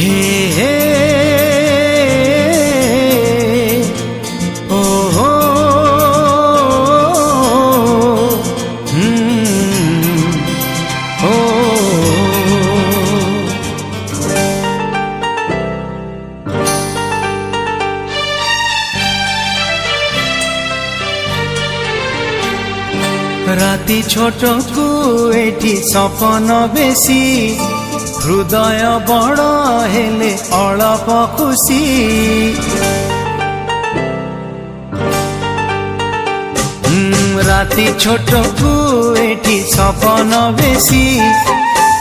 हे हे ओ हो ओ राति छोट को एठी सपन बेसी हृदय बड़ हेले अलप खुशी राति छोट को एठी सपन बेसी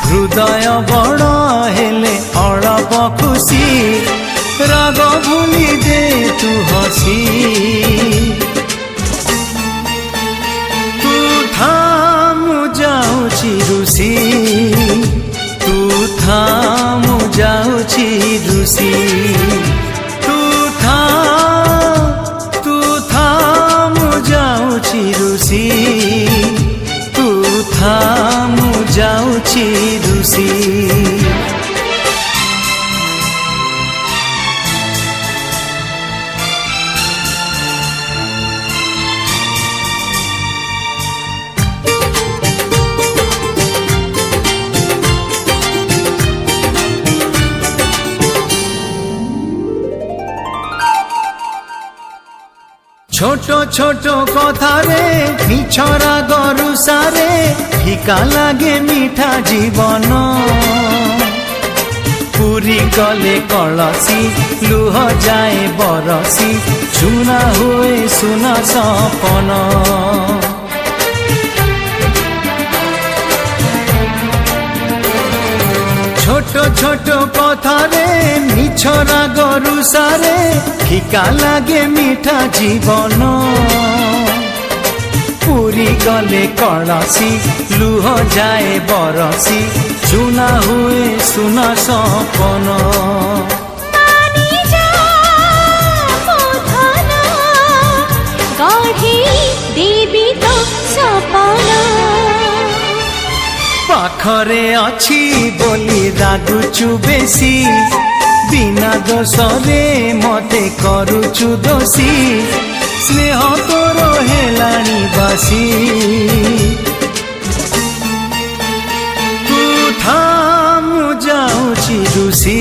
हृदय बड़ हेले अलप खुशी राग भूली दे तू हसी जाऊची रुसी तू थामु जाऊची रुसी तू थामु जाऊची रुसी तू थामु जाऊची रुसी छोटो छोटो कथारे मिछरा गरुसारे फिका लागे मीठा जीवन पूरी गले कलसी लुह जाए बरसी सुना हुए सुना सपन छोटो छोटो कथारे मिछरा गरुसारे फिका लागे मीठा जीवन पूरी गले कलसी लुह जाए बरसी सुना हुए सुना सपन पाखरे अच्छी बोली रागुचु बेसी बिना दोषरे मते करुचु दोषी स्नेह तोर हेलाणी बासी तू थामु जाऊची रुसी